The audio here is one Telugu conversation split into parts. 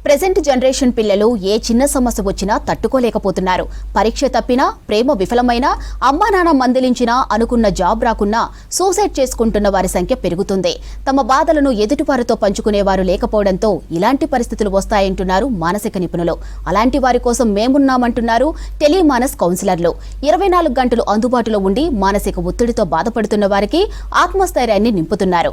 ప్రెజెంట్ జనరేషన్ పిల్లలు ఏ చిన్న సమస్య వచ్చినా తట్టుకోలేకపోతున్నారు. పరీక్ష తప్పినా, ప్రేమ విఫలమైనా, అమ్మా నాన్న మందలించినా, అనుకున్న జాబ్ రాకున్నా సూసైడ్ చేసుకుంటున్న వారి సంఖ్య పెరుగుతుంది. తమ బాధలను ఎదుటివారితో పంచుకునేవారు లేకపోవడంతో ఇలాంటి పరిస్థితులు వస్తాయంటున్నారు మానసిక నిపుణులు. అలాంటి వారి కోసం మేమున్నామంటున్నారు టెలిమానస్ కౌన్సిలర్లు. 24 గంటలు అందుబాటులో ఉండి మానసిక ఒత్తిడితో బాధపడుతున్న వారికి ఆత్మస్థైర్యాన్ని నింపుతున్నారు.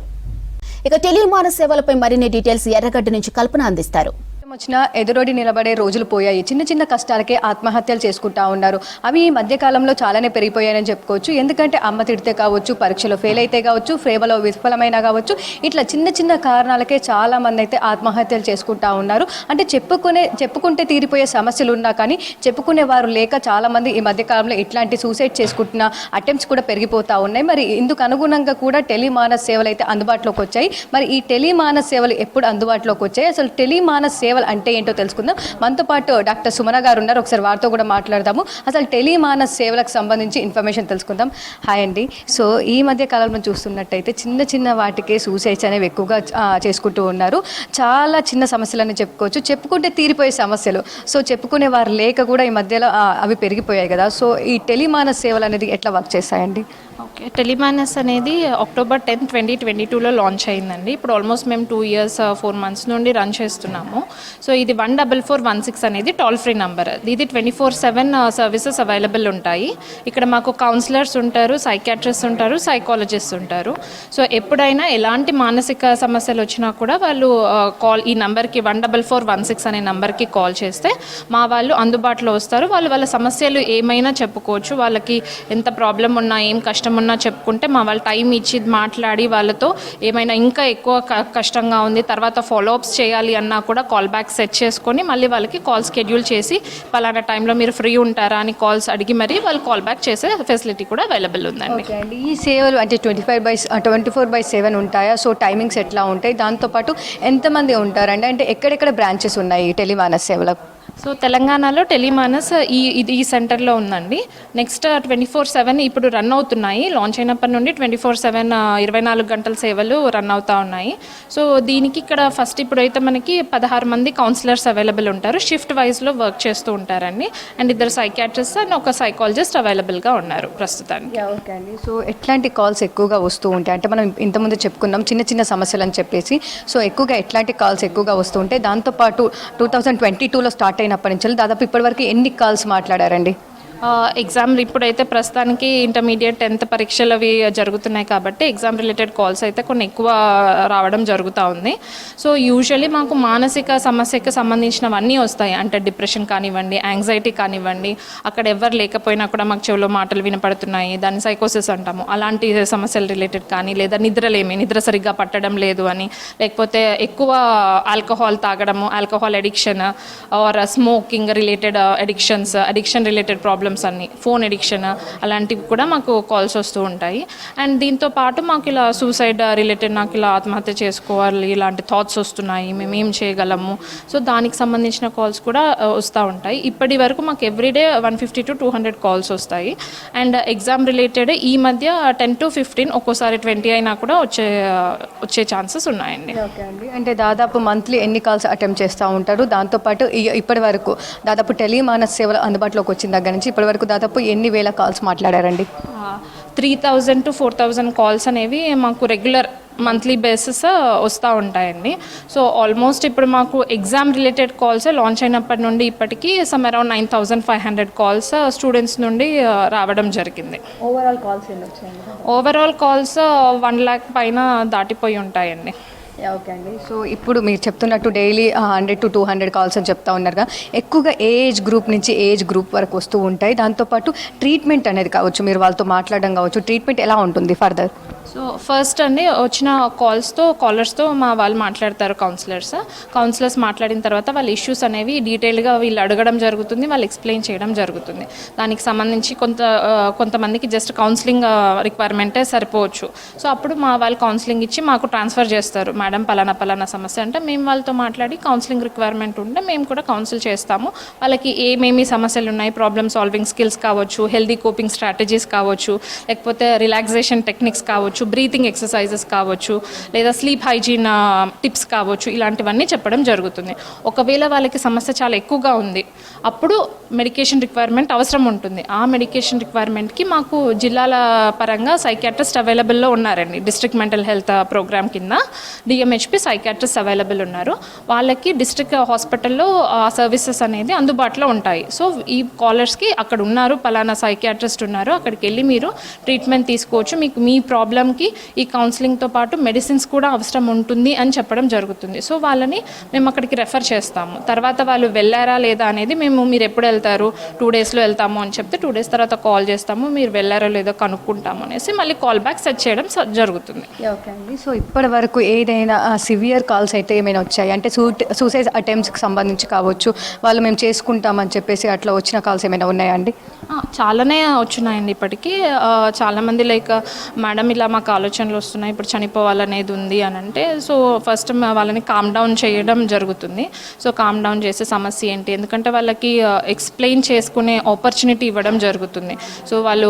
ఇక టెలిమానస్ సేవలపై మరిన్ని డీటెయిల్స్ ఎర్రగడ్డ నుంచి కల్పన అందిస్తారు. వచ్చినా ఎదురొడి నిలబడే రోజులు పోయాయి. చిన్న చిన్న కష్టాలకే ఆత్మహత్యలు చేసుకుంటా ఉన్నారు. అవి ఈ మధ్యకాలంలో చాలానే పెరిగిపోయాయని చెప్పుకోవచ్చు. ఎందుకంటే అమ్మ తిడితే కావచ్చు, పరీక్షలో ఫెయిల్ అయితే కావచ్చు, ప్రేమలో విఫలమైనా కావచ్చు, ఇట్లా చిన్న చిన్న కారణాలకే చాలా మంది అయితే ఆత్మహత్యలు చేసుకుంటా ఉన్నారు. అంటే చెప్పుకుంటే తీరిపోయే సమస్యలు ఉన్నా కానీ చెప్పుకునే వారు లేక చాలామంది ఈ మధ్యకాలంలో ఇట్లాంటి సూసైడ్ చేసుకుంటున్న అటెంప్ట్స్ కూడా పెరిగిపోతూ ఉన్నాయి. మరి ఇందుకు అనుగుణంగా కూడా టెలిమానస్ సేవలు అయితే అందుబాటులోకి వచ్చాయి. మరి ఈ టెలిమానస్ సేవలు ఎప్పుడు అందుబాటులోకి వచ్చాయి, అసలు టెలిమానస్ సేవలు అంటే ఏంటో తెలుసుకుందాం. మనతో పాటు డాక్టర్ సుమన గారు ఉన్నారు. ఒకసారి వారితో కూడా మాట్లాడదాము. అసలు టెలిమానస్ సేవలకు సంబంధించి ఇన్ఫర్మేషన్ తెలుసుకుందాం. హాయ్ అండి. సో ఈ మధ్య కాలంలో చూస్తున్నట్టయితే చిన్న చిన్న వాటికే సూసైడ్స్ అనేవి ఎక్కువగా చేసుకుంటూ ఉన్నారు. చాలా చిన్న సమస్యలని చెప్పుకోవచ్చు, చెప్పుకుంటే తీరిపోయే సమస్యలు. సో చెప్పుకునే వారు లేక కూడా ఈ మధ్యలో అవి పెరిగిపోయాయి కదా. సో ఈ టెలిమానస్ సేవలు అనేది ఎట్లా వర్క్ చేస్తాయండి? ఓకే, టెలిమానస్ అనేది October 10, 2022లో లాంచ్ అయిందండి. ఇప్పుడు ఆల్మోస్ట్ మేము 2 years 4 months నుండి రన్ చేస్తున్నాము. సో ఇది 14416 అనేది టోల్ ఫ్రీ నంబర్. ఇది 24/7 సర్వీసెస్ అవైలబుల్ ఉంటాయి. ఇక్కడ మాకు కౌన్సిలర్స్ ఉంటారు, సైకాట్రిస్ట్ ఉంటారు, సైకాలజిస్ట్ ఉంటారు. సో ఎప్పుడైనా ఎలాంటి మానసిక సమస్యలు వచ్చినా కూడా వాళ్ళు ఈ నంబర్కి 14416 అనే నంబర్కి కాల్ చేస్తే మా వాళ్ళు అందుబాటులో వస్తారు. వాళ్ళ సమస్యలు ఏమైనా చెప్పుకోవచ్చు. వాళ్ళకి ఎంత ప్రాబ్లం ఉన్నా, ఏం కష్టం ఉన్నా చెప్పుకుంటే మా వాళ్ళు టైం ఇచ్చి మాట్లాడి వాళ్ళతో ఏమైనా ఇంకా ఎక్కువ కష్టంగా ఉంది, తర్వాత ఫాలోఅప్స్ చేయాలి అన్నా కూడా కాల్ బ్యాక్ సెట్ చేసుకొని మళ్ళీ వాళ్ళకి కాల్ షెడ్యూల్ చేసి పలానా టైంలో మీరు ఫ్రీ ఉంటారా అని కాల్స్ అడిగి మరీ వాళ్ళు కాల్ బ్యాక్ చేసే ఫెసిలిటీ కూడా అవైలబుల్ ఉందండి. ఈ సేవలు అంటే 24/7 ఉంటాయా? సో టైమింగ్స్ ఎట్లా ఉంటాయి? దాంతోపాటు ఎంతమంది ఉంటారండి? అంటే ఎక్కడెక్కడ బ్రాంచెస్ ఉన్నాయి ఈ టెలిమానస్ సేవలకు? సో తెలంగాణలో టెలిమానస్ ఈ సెంటర్లో ఉందండి. నెక్స్ట్ 24/7 ఇప్పుడు రన్ అవుతున్నాయి. లాంచ్ అయినప్పటి నుండి 24/7 24 గంటల సేవలు రన్ అవుతూ ఉన్నాయి. సో దీనికి ఇక్కడ ఫస్ట్ ఇప్పుడైతే మనకి 16 మంది కౌన్సిలర్స్ అవైలబుల్ ఉంటారు. షిఫ్ట్ వైజ్లో వర్క్ చేస్తూ ఉంటారండి. అండ్ 2 సైకాట్రిస్ట్ అండ్ 1 సైకాలజిస్ట్ అవైలబుల్గా ఉన్నారు ప్రస్తుతానికి. ఓకే అండి. సో ఎట్లాంటి కాల్స్ ఎక్కువగా వస్తూ ఉంటాయి? అంటే మనం ఇంతకుముందు చెప్పుకున్నాం చిన్న చిన్న సమస్యలు అని చెప్పేసి. సో ఎక్కువగా ఎట్లాంటి కాల్స్ ఎక్కువగా వస్తూ ఉంటాయి? దాంతోపాటు 2022లో స్టార్ట్ అయినప్పటి నుంచి దాదాపు ఇప్పటివరకు ఎన్ని కాల్స్ మాట్లాడారండి? ఎగ్జామ్ ఇప్పుడైతే ప్రస్తుతానికి ఇంటర్మీడియట్ 10th పరీక్షలు అవి జరుగుతున్నాయి కాబట్టి ఎగ్జామ్ రిలేటెడ్ కాల్స్ అయితే కొన్ని ఎక్కువ రావడం జరుగుతూ ఉంది. సో యూజువల్లీ మాకు మానసిక సమస్యకి సంబంధించినవన్నీ వస్తాయి. అంటే డిప్రెషన్ కానివ్వండి, యాంగ్జైటీ కానివ్వండి, అక్కడ ఎవరు లేకపోయినా కూడా మాకు చెవిలో మాటలు వినపడుతున్నాయి, దాన్ని సైకోసిస్ అంటాము, అలాంటి సమస్యలు రిలేటెడ్ కానీ, లేదా నిద్ర సరిగ్గా పట్టడం లేదు అని, లేకపోతే ఎక్కువ ఆల్కహాల్ తాగడము, alcohol addiction or smoking related addiction related problems అన్ని, ఫోన్ ఎడిక్షన్, అలాంటివి కూడా మాకు కాల్స్ వస్తూ ఉంటాయి. అండ్ దీంతో పాటు మాకు ఇలా సూసైడ్ రిలేటెడ్, నాకు ఇలా ఆత్మహత్య చేసుకోవాలి ఇలాంటి థాట్స్ వస్తున్నాయి, మేము ఏం చేయగలము, సో దానికి సంబంధించిన కాల్స్ కూడా వస్తూ ఉంటాయి. ఇప్పటి వరకు మాకు ఎవ్రీడే 150 to 200 కాల్స్ వస్తాయి. అండ్ ఎగ్జామ్ రిలేటెడ్ ఈ మధ్య 10 to 15, ఒక్కోసారి 20 అయినా కూడా వచ్చే ఛాన్సెస్ ఉన్నాయండి. ఓకే అండి. అంటే దాదాపు మంత్లీ ఎన్ని కాల్స్ అటెంప్ట్ చేస్తూ ఉంటారు? దాంతోపాటు ఇప్పటి వరకు దాదాపు టెలిమానస్ సేవలు అందుబాటులోకి వచ్చిన దగ్గర నుంచి ఇప్పటి వరకు దాదాపు ఎన్ని వేల కాల్స్ మాట్లాడారండి? 3000 to 4000 కాల్స్ అనేవి మాకు రెగ్యులర్ మంత్లీ బేసిస్ వస్తూ ఉంటాయండి. సో ఆల్మోస్ట్ ఇప్పుడు మాకు ఎగ్జామ్ రిలేటెడ్ కాల్స్ లాంచ్ అయినప్పటి నుండి ఇప్పటికీ అరౌండ్ 9500 కాల్స్ స్టూడెంట్స్ నుండి రావడం జరిగింది. ఓవరాల్ కాల్స్ ఎన్ని వచ్చాయండి? ఓవరాల్ కాల్స్ 1 lakh పైన దాటిపోయి ఉంటాయండి. ఓకే అండి. సో ఇప్పుడు మీరు చెప్తున్నట్టు డైలీ 100 to 200 కాల్స్ అని చెప్తా ఉన్నారుగా, ఎక్కువగా ఏజ్ గ్రూప్ నుంచి ఏజ్ గ్రూప్ వరకు వస్తూ ఉంటాయి. దాంతోపాటు ట్రీట్మెంట్ అనేది కావచ్చు, మీరు వాళ్ళతో మాట్లాడడం కావచ్చు, ట్రీట్మెంట్ ఎలా ఉంటుంది ఫర్దర్? సో ఫస్ట్ అండి వచ్చిన కాలర్స్తో మా వాళ్ళు మాట్లాడతారు, కౌన్సిలర్స్ మాట్లాడిన తర్వాత వాళ్ళ ఇష్యూస్ అనేవి డీటెయిల్గా వీళ్ళు అడగడం జరుగుతుంది, వాళ్ళు ఎక్స్ప్లెయిన్ చేయడం జరుగుతుంది. దానికి సంబంధించి కొంతమందికి జస్ట్ కౌన్సిలింగ్ రిక్వైర్మెంటే సరిపోవచ్చు. సో అప్పుడు మా వాళ్ళు కౌన్సిలింగ్ ఇచ్చి మాకు ట్రాన్స్ఫర్ చేస్తారు. మేడం పలానా సమస్య అంటే మేము వాళ్ళతో మాట్లాడి కౌన్సిలింగ్ రిక్వైర్మెంట్ ఉంటే మేము కూడా కౌన్సిల్ చేస్తాము. వాళ్ళకి ఏమేమి సమస్యలు ఉన్నాయి, ప్రాబ్లమ్ సాల్వింగ్ స్కిల్స్ కావచ్చు, హెల్దీ కోపింగ్ స్ట్రాటజీస్ కావచ్చు, లేకపోతే రిలాక్సేషన్ టెక్నిక్స్ కావచ్చు, కావచ్చు, బ్రీతింగ్ ఎక్సర్సైజెస్ కావచ్చు, లేదా స్లీప్ హైజీన్ టిప్స్ కావచ్చు, ఇలాంటివన్నీ చెప్పడం జరుగుతుంది. ఒకవేళ వాళ్ళకి సమస్య చాలా ఎక్కువగా ఉంది, అప్పుడు మెడికేషన్ రిక్వైర్మెంట్ అవసరం ఉంటుంది. ఆ మెడికేషన్ రిక్వైర్మెంట్కి మాకు జిల్లాల పరంగా సైకియాట్రిస్ట్ అవైలబుల్లో ఉన్నారండి. డిస్ట్రిక్ట్ మెంటల్ హెల్త్ ప్రోగ్రామ్ కింద డిఎంహెచ్పి సైకియాట్రిస్ట్ అవైలబుల్ ఉన్నారు. వాళ్ళకి డిస్ట్రిక్ట్ హాస్పిటల్లో ఆ సర్వీసెస్ అనేది అందుబాటులో ఉంటాయి. సో ఈ కాలర్స్కి అక్కడ ఉన్నారు, పలానా సైకియాట్రిస్ట్ ఉన్నారు, అక్కడికి వెళ్ళి మీరు ట్రీట్మెంట్ తీసుకోవచ్చు, మీకు మీ ప్రాబ్లమ్కి ఈ కౌన్సిలింగ్తో పాటు మెడిసిన్స్ కూడా అవసరం ఉంటుంది అని చెప్పడం జరుగుతుంది. సో వాళ్ళని మేము అక్కడికి రెఫర్ చేస్తాము. తర్వాత వాళ్ళు వెళ్ళారా లేదా అనేది మీరు ఎప్పుడు వెళ్తారు, 2 డేస్లో వెళ్తాము అని చెప్తే 2 డేస్ తర్వాత కాల్ చేస్తాము, మీరు వెళ్ళారో లేదో కనుక్కుంటాము అనేసి మళ్ళీ కాల్ బ్యాక్ సెట్ చేయడం జరుగుతుంది. ఓకే అండి. సో ఇప్పటి వరకు ఏదైనా సివియర్ కాల్స్ అయితే ఏమైనా వచ్చాయి అంటే సూసైడ్ అటెంప్ట్స్కి సంబంధించి కావచ్చు, వాళ్ళు మేము చేసుకుంటామని చెప్పేసి అట్లా వచ్చిన కాల్స్ ఏమైనా ఉన్నాయా అండి? చాలానే వచ్చినాయండి ఇప్పటికీ. చాలామంది లైక్ మేడం ఇలా మాకు ఆలోచనలు వస్తున్నాయి, ఇప్పుడు చనిపోవాలనేది ఉంది అని అంటే, సో ఫస్ట్ వాళ్ళని కామ్ డౌన్ చేయడం జరుగుతుంది. సో కామ్ డౌన్ చేసే సమస్య ఏంటి, ఎందుకంటే వాళ్ళకి ఎక్స్ప్లెయిన్ చేసుకునే ఆపర్చునిటీ ఇవ్వడం జరుగుతుంది. సో వాళ్ళు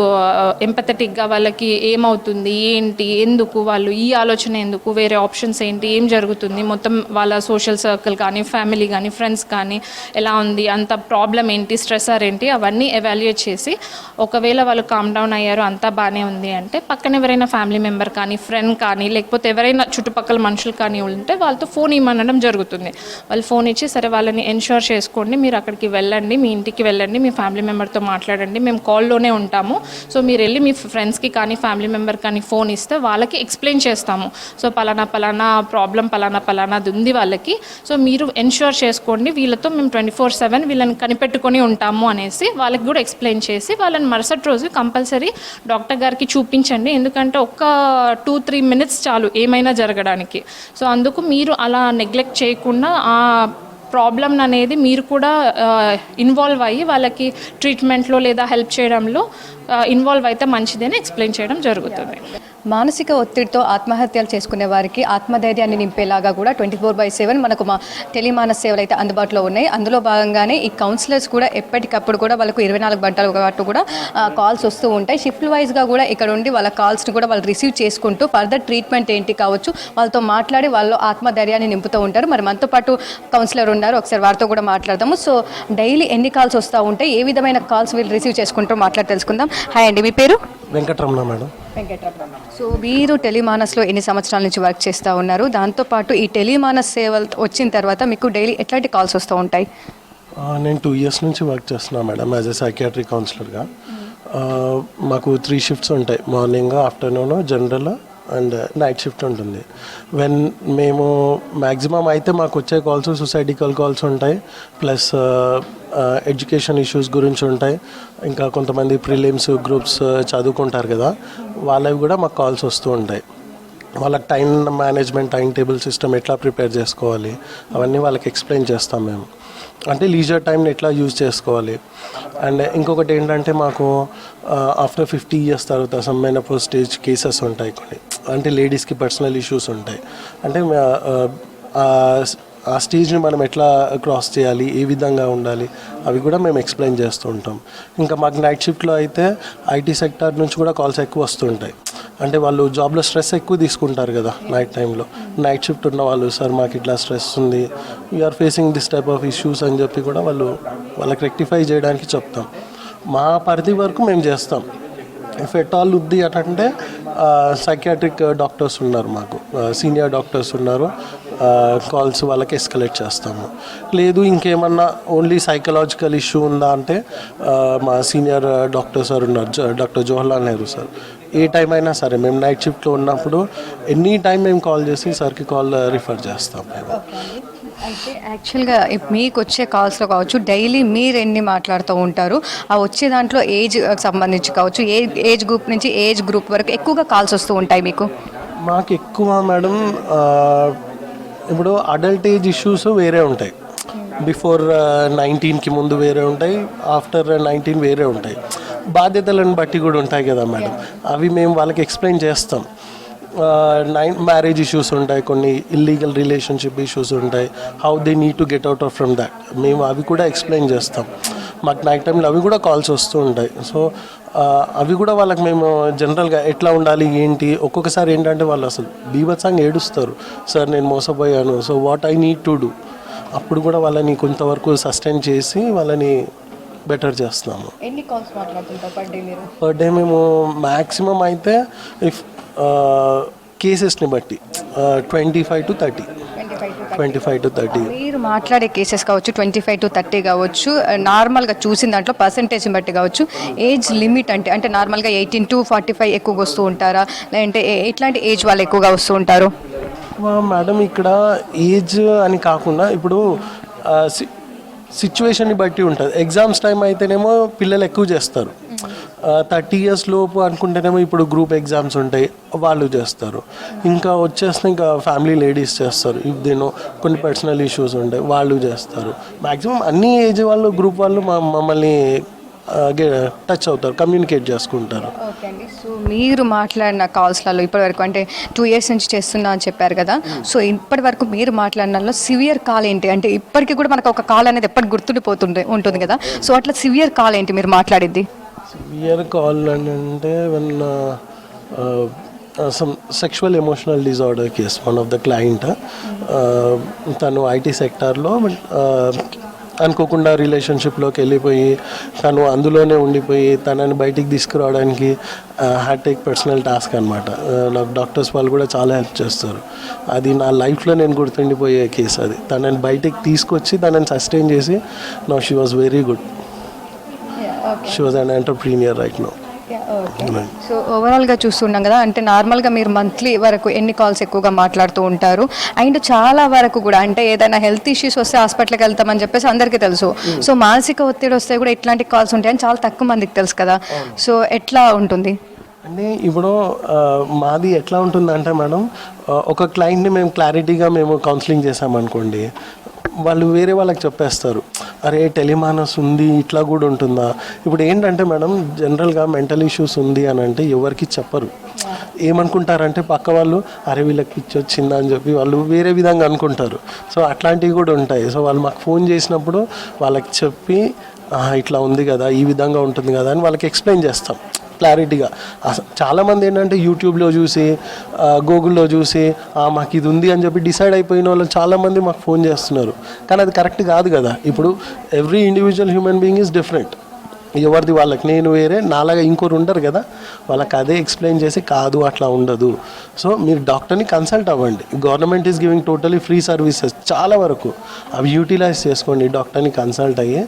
ఎంపథెటిక్గా వాళ్ళకి ఏమవుతుంది, ఏంటి, ఎందుకు వాళ్ళు ఈ ఆలోచన, ఎందుకు, వేరే ఆప్షన్స్ ఏంటి, ఏం జరుగుతుంది, మొత్తం వాళ్ళ సోషల్ సర్కిల్ కానీ, ఫ్యామిలీ కానీ, ఫ్రెండ్స్ కానీ ఎలా ఉంది, అంత ప్రాబ్లం ఏంటి, స్ట్రెసర్ ఏంటి, అవన్నీ ఎవాల్యుయేట్ చేసి ఒకవేళ వాళ్ళు కామ్ డౌన్ అయ్యారు, అంతా బాగానే ఉంది అంటే పక్కన ఎవరైనా ఫ్యామిలీ మెంబర్ కానీ, ఫ్రెండ్ కానీ, లేకపోతే ఎవరైనా చుట్టుపక్కల మనుషులు కానీ ఉంటే వాళ్ళతో ఫోన్ ఇవ్వమనడం జరుగుతుంది. వాళ్ళు ఫోన్ ఇచ్చి సరే వాళ్ళని ఎన్ష్యూర్ చేసుకోండి, మీరు అక్కడికి వెళ్ళండి, మీ ఇంటికి వెళ్ళండి, మీ ఫ్యామిలీ మెంబర్తో మాట్లాడండి, మేము కాల్లోనే ఉంటాము, సో మీరు వెళ్ళి మీ ఫ్రెండ్స్కి కానీ ఫ్యామిలీ మెంబర్ కానీ ఫోన్ ఇస్తే వాళ్ళకి ఎక్స్ప్లెయిన్ చేస్తాము. సో పలానా ప్రాబ్లం పలానాది ఉంది వాళ్ళకి, సో మీరు ఎన్ష్యూర్ చేసుకోండి, వీళ్ళతో మేము 24/7 వీళ్ళని కనిపెట్టుకొని ఉంటాము అనేసి వాళ్ళకి కూడా ఎక్స్ప్లెయిన్ చేసి వాళ్ళని మరుసటి రోజు కంపల్సరీ డాక్టర్ గారికి చూపించండి. ఎందుకంటే ఒక్క 2-3 మినిట్స్ చాలు ఏమైనా జరగడానికి. సో అందుకు మీరు అలా నెగ్లెక్ట్ చేయకుండా ఆ ప్రాబ్లం అనేది మీరు కూడా ఇన్వాల్వ్ అయ్యి వాళ్ళకి ట్రీట్మెంట్లో లేదా హెల్ప్ చేయడంలో ఇన్వాల్వ్ అయితే మంచిదని ఎక్స్ప్లెయిన్ చేయడం జరుగుతుంది. మానసిక ఒత్తిడితో ఆత్మహత్యలు చేసుకునే వారికి ఆత్మధైర్యాన్ని నింపేలాగా కూడా 24/7 మనకు మా టెలిమానస్ సేవలు అయితే అందుబాటులో ఉన్నాయి. అందులో భాగంగానే ఈ కౌన్సిలర్స్ కూడా ఎప్పటికప్పుడు కూడా వాళ్ళకు 24 గంటల పాటు కూడా కాల్స్ వస్తూ ఉంటాయి. షిఫ్ట్ వైజ్గా కూడా ఇక్కడ ఉండి వాళ్ళ కాల్స్ని కూడా వాళ్ళు రిసీవ్ చేసుకుంటూ ఫర్దర్ ట్రీట్మెంట్ ఏంటి కావచ్చు వాళ్ళతో మాట్లాడి వాళ్ళు ఆత్మధైర్యాన్ని నింపుతూ ఉంటారు. మరి మనతో పాటు కౌన్సిలర్ ఉన్నారు, ఒకసారి వారితో కూడా మాట్లాడదాము. సో డైలీ ఎన్ని కాల్స్ వస్తూ ఉంటాయి, ఏ విధమైన కాల్స్ వీళ్ళు రిసీవ్ చేసుకుంటూ మాట్లాడి తెలుసుకుందాం. హాయ్ అండి, మీ పేరు? వెంకటరమణ మేడం. సో మీరు టెలిమానస్లో ఎన్ని సంవత్సరాల నుంచి వర్క్ చేస్తూ ఉన్నారు? దాంతోపాటు ఈ టెలిమానస్ సేవలు వచ్చిన తర్వాత మీకు డైలీ ఎట్లాంటి కాల్స్ వస్తూ ఉంటాయి? నేను 2 years నుంచి వర్క్ చేస్తున్నాను మేడం యాజ్ ఎ సైకియాట్రిక్ కౌన్సిలర్గా. మాకు 3 shifts ఉంటాయి, morning, afternoon, general and night shift ఉంటుంది. మేము మ్యాక్సిమం అయితే మాకు వచ్చే కాల్స్ సొసైటికల్ కాల్స్ ఉంటాయి, ప్లస్ ఎడ్యుకేషన్ ఇష్యూస్ గురించి ఉంటాయి. ఇంకా కొంతమంది ప్రిలిమ్స్ గ్రూప్స్ చదువుకుంటారు కదా, వాళ్ళవి కూడా మాకు కాల్స్ వస్తూ ఉంటాయి. వాళ్ళకి time management, time table system ఎట్లా ప్రిపేర్ చేసుకోవాలి అవన్నీ వాళ్ళకి ఎక్స్ప్లెయిన్ చేస్తాం మేము. అంటే లీజర్ టైంని ఎట్లా యూజ్ చేసుకోవాలి. అండ్ ఇంకొకటి ఏంటంటే మాకు ఆఫ్టర్ 50 years తర్వాత మెనోపాజ్ స్టేజ్ కేసెస్ ఉంటాయి కొన్ని, అంటే లేడీస్కి పర్సనల్ ఇష్యూస్ ఉంటాయి. అంటే ఆ స్టేజ్ని మనం ఎట్లా క్రాస్ చేయాలి, ఏ విధంగా ఉండాలి, అవి కూడా మేము ఎక్స్ప్లెయిన్ చేస్తూ ఉంటాం. ఇంకా మాకు నైట్ షిఫ్ట్లో అయితే ఐటీ సెక్టార్ నుంచి కూడా కాల్స్ ఎక్కువ వస్తుంటాయి. అంటే వాళ్ళు జాబ్లో స్ట్రెస్ ఎక్కువ తీసుకుంటారు కదా నైట్ టైంలో. నైట్ షిఫ్ట్ ఉన్న వాళ్ళు, సార్ మాకు ఇట్లా స్ట్రెస్ ఉంది, we are facing this type of issues అని చెప్పి కూడా వాళ్ళకి రెక్టిఫై చేయడానికి చెప్తాం. మా పరిధి వరకు మేము చేస్తాం. ఇఫ్ ఎట్ ఆల్ ఉంది అంటే సైకియాట్రిక్ డాక్టర్స్ ఉన్నారు, మాకు సీనియర్ డాక్టర్స్ ఉన్నారు, కాల్స్ వాళ్ళకి ఎస్కలేట్ చేస్తాము. లేదు ఇంకేమన్నా ఓన్లీ సైకలాజికల్ ఇష్యూ ఉందా అంటే మా సీనియర్ డాక్టర్ సార్ ఉన్నారు, డాక్టర్ జవహర్లాల్ నెహ్రూ సార్. ఏ టైం అయినా సరే మేము నైట్ షిఫ్ట్లో ఉన్నప్పుడు ఎనీ టైం మేము కాల్ చేసి సార్కి కాల్ రిఫర్ చేస్తాం మేము. అయితే యాక్చువల్గా మీకు వచ్చే కాల్స్లో కావచ్చు డైలీ మీరు ఎన్ని మాట్లాడుతూ ఉంటారు, ఆ వచ్చే దాంట్లో ఏజ్ సంబంధించి కావచ్చు, ఏ ఏజ్ గ్రూప్ నుంచి ఏజ్ గ్రూప్ వరకు ఎక్కువగా కాల్స్ వస్తూ ఉంటాయి మీకు? మాకు ఎక్కువ మేడం ఇప్పుడు అడల్ట్ ఏజ్ ఇష్యూస్ వేరే ఉంటాయి, బిఫోర్ 19కి ముందు వేరే ఉంటాయి, ఆఫ్టర్ 19 వేరే ఉంటాయి. బాధ్యతలను బట్టి కూడా ఉంటాయి కదా మేడం, అవి మేము వాళ్ళకి ఎక్స్ప్లెయిన్ చేస్తాం. మ్యారేజ్ ఇష్యూస్ ఉంటాయి, కొన్ని ఇల్లీగల్ రిలేషన్షిప్ ఇష్యూస్ ఉంటాయి, how they need to get out of from that మేము అవి కూడా ఎక్స్ప్లెయిన్ చేస్తాం. మాకు నైట్ టైంలో అవి కూడా కాల్స్ వస్తూ ఉంటాయి. సో అవి కూడా వాళ్ళకి మేము జనరల్గా ఎట్లా ఉండాలి ఏంటి, ఒక్కొక్కసారి ఏంటంటే వాళ్ళు అసలు బీభత్సంగా ఏడుస్తారు, సార్ నేను మోసపోయాను, so what I need to do. అప్పుడు కూడా వాళ్ళని కొంతవరకు సస్టైన్ చేసి వాళ్ళని బెటర్ చేస్తున్నాము. ఎన్ని కాల్స్ మాట్లాడుతుంటారు పర్ డే మీరు? పర్ డే మేము మ్యాక్సిమం అయితే ఇఫ్ కేసెస్ని బట్టి 25 to 30. 25 to 30. మీరు మాట్లాడే కేసెస్ కావచ్చు 25 to 30 కావచ్చు, నార్మల్గా చూసిన దాంట్లో పర్సంటేజ్ని బట్టి కావచ్చు, ఏజ్ లిమిట్ అంటే నార్మల్గా 18 to 45 ఎక్కువగా వస్తూ ఉంటారా, లేదంటే ఎట్లాంటి ఏజ్ వాళ్ళు ఎక్కువగా వస్తూ ఉంటారు? మేడం ఇక్కడ ఏజ్ అని కాకుండా ఇప్పుడు సిచ్యువేషన్ని బట్టి ఉంటుంది. ఎగ్జామ్స్ టైం అయితేనేమో పిల్లలు ఎక్కువ చేస్తారు, 30 years లోపు అనుకుంటేనేమో ఇప్పుడు గ్రూప్ ఎగ్జామ్స్ ఉంటాయి వాళ్ళు చేస్తారు, ఇంకా వచ్చేస్తే ఇంకా ఫ్యామిలీ లేడీస్ చేస్తారు, ఇఫ్ దేనో కొన్ని పర్సనల్ ఇష్యూస్ ఉంటాయి వాళ్ళు చేస్తారు. మ్యాక్సిమం అన్ని ఏజ్ వాళ్ళు గ్రూప్ వాళ్ళు మమ్మల్ని టచ్ అవుతారు, కమ్యూనికేట్ చేసుకుంటారు. ఓకే అండి. సో మీరు మాట్లాడిన కాల్స్లలో ఇప్పటివరకు అంటే 2 years నుంచి చేస్తున్నా అని చెప్పారు కదా, సో ఇప్పటి వరకు మీరు మాట్లాడినలో సివియర్ కాల్ ఏంటి, అంటే ఇప్పటికీ కూడా మనకు ఒక కాల్ అనేది ఎప్పటికి గుర్తుండిపోతుండే ఉంటుంది కదా, సో అట్లా సివియర్ కాల్ ఏంటి మీరు మాట్లాడిద్ది? సివియర్ కాల్ అని అంటే one some sexual emotional disorder case, one of the client, తను ఐటీ సెక్టార్లో అనుకోకుండా రిలేషన్షిప్లోకి వెళ్ళిపోయి తను అందులోనే ఉండిపోయి తనని బయటికి తీసుకురావడానికి హ్యాడ్ టేక్ పర్సనల్ టాస్క్ అనమాట. నాకు డాక్టర్స్ వాళ్ళు కూడా చాలా హెల్ప్ చేస్తారు. అది నా లైఫ్లో నేను గుర్తుండిపోయే కేసు. అది తనని బయటికి తీసుకొచ్చి తనని సస్టైన్ చేసి now she was very good. She was an entrepreneur right now. So ఓవరాల్గా చూస్తున్నాం కదా, అంటే నార్మల్గా మీరు మంత్లీ వరకు ఎన్ని కాల్స్ ఎక్కువగా మాట్లాడుతూ ఉంటారు, అండ్ చాలా వరకు కూడా అంటే ఏదైనా హెల్త్ ఇష్యూస్ వస్తే హాస్పిటల్కి వెళ్తామని చెప్పేసి అందరికీ తెలుసు, సో మానసిక ఒత్తిడి వస్తే కూడా ఇట్లాంటి కాల్స్ ఉంటాయని చాలా తక్కువ మందికి తెలుసు కదా, సో ఎట్లా ఉంటుంది అంటే ఇప్పుడు మాది ఎట్లా ఉంటుందంటే మేడం, ఒక క్లయింట్ని మేము క్లారిటీగా మేము కౌన్సిలింగ్ చేసామనుకోండి, వాళ్ళు వేరే వాళ్ళకి చెప్పేస్తారు, అరే టెలిమానస్ ఉంది ఇట్లా కూడా ఉంటుందా. ఇప్పుడు ఏంటంటే మేడం జనరల్గా మెంటల్ ఇష్యూస్ ఉంది అని అంటే ఎవరికి చెప్పరు, ఏమనుకుంటారంటే పక్క వాళ్ళు అరే వీళ్ళకి పిచ్చి వచ్చిందా అని చెప్పి వాళ్ళు వేరే విధంగా అనుకుంటారు. సో అట్లాంటివి కూడా ఉంటాయి. సో వాళ్ళు మాకు ఫోన్ చేసినప్పుడు వాళ్ళకి చెప్పి ఇట్లా ఉంది కదా ఈ విధంగా ఉంటుంది కదా అని వాళ్ళకి ఎక్స్ప్లెయిన్ చేస్తాం క్లారిటీగా. చాలామంది ఏంటంటే యూట్యూబ్లో చూసి గూగుల్లో చూసి మాకు ఇది ఉంది అని చెప్పి డిసైడ్ అయిపోయిన వాళ్ళు చాలామంది మాకు ఫోన్ చేస్తున్నారు, కానీ అది కరెక్ట్ కాదు కదా. ఇప్పుడు every individual human being is different, ఎవరిది వాళ్ళకి, నేను వేరే నాలాగా ఇంకోరు ఉండరు కదా, వాళ్ళకి అదే ఎక్స్ప్లెయిన్ చేసి కాదు అట్లా ఉండదు. సో మీరు డాక్టర్ని కన్సల్ట్ అవ్వండి, government is giving totally free services చాలా వరకు, అవి యూటిలైజ్ చేసుకోండి. డాక్టర్ని కన్సల్ట్ అయ్యి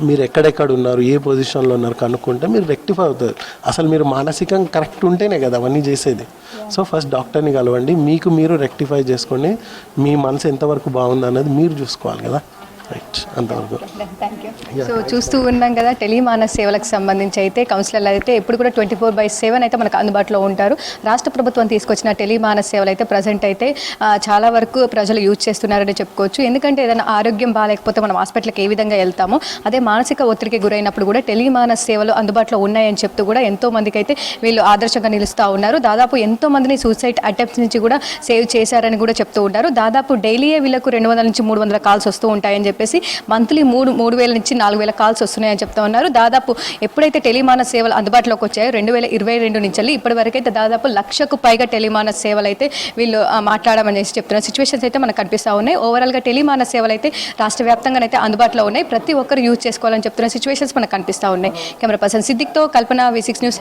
మీరు ఎక్కడెక్కడ ఉన్నారు ఏ పొజిషన్లో ఉన్నారు కనుక్కుంటే మీరు రెక్టిఫై అవుతారు. అసలు మీరు మానసికంగా కరెక్ట్ ఉంటేనే కదా అవన్నీ చేసేది. సో ఫస్ట్ డాక్టర్ని కలవండి, మీకు మీరు రెక్టిఫై చేసుకోండి, మీ మనసు ఎంతవరకు బాగుంది అన్నది మీరు చూసుకోవాలి కదా. రైట్, అంతవరకు. సో చూస్తూ ఉన్నాం కదా, టెలిమానస్ సేవలకు సంబంధించి అయితే కౌన్సిలర్లు అయితే ఎప్పుడు కూడా 24/7 అయితే మనకు అందుబాటులో ఉంటారు. రాష్ట్ర ప్రభుత్వం తీసుకొచ్చిన టెలిమానస్ సేవలు అయితే ప్రజెంట్ అయితే చాలా వరకు ప్రజలు యూజ్ చేస్తున్నారని చెప్పుకోవచ్చు. ఎందుకంటే ఏదైనా ఆరోగ్యం బాగాలేకపోతే మనం హాస్పిటల్కి ఏ విధంగా వెళ్తామో, అదే మానసిక ఒత్తిడికి గురైనప్పుడు కూడా టెలిమానస్ సేవలు అందుబాటులో ఉన్నాయని చెప్తూ కూడా ఎంతో మందికి అయితే వీళ్ళు ఆదర్శంగా నిలుస్తూ ఉన్నారు. దాదాపు ఎంతో మందిని సూసైడ్ అటెంప్ట్స్ నుంచి కూడా సేవ్ చేశారని కూడా చెప్తూ ఉంటారు. దాదాపు డైలీయే వీళ్ళకు 200 నుంచి 300 కాల్స్ వస్తూ ఉంటాయని చెప్పేసి మంత్లీ 3,000 నుంచి 4,000 కాల్స్ వస్తున్నాయని చెప్తా ఉన్నారు. దాదాపు ఎప్పుడైతే టెలిమానస్ సేవలు అందుబాటులోకి వచ్చాయో 2022 నుంచి ఇప్పటి వరకు అయితే దాదాపు 1,00,000కు పైగా టెలిమానస్ సేవలు అయితే వీళ్ళు మాట్లాడమనేసి చెప్తున్న సిచ్యువేషన్స్ అయితే మనకు కనిపిస్తూ ఉన్నాయి. ఓవరాల్గా టెలిమానస్ సేవలు అయితే రాష్ట్ర వ్యాప్తంగా అయితే అందుబాటులో ఉన్నాయి, ప్రతి ఒక్కరు యూజ్ చేసుకోవాలని చెప్తున్న సిచ్యువేషన్స్ మనకు కనిపిస్తూ ఉన్నాయి. కెమెరా పర్సన్ సిద్దిక్తో కల్పన, V6 న్యూస్.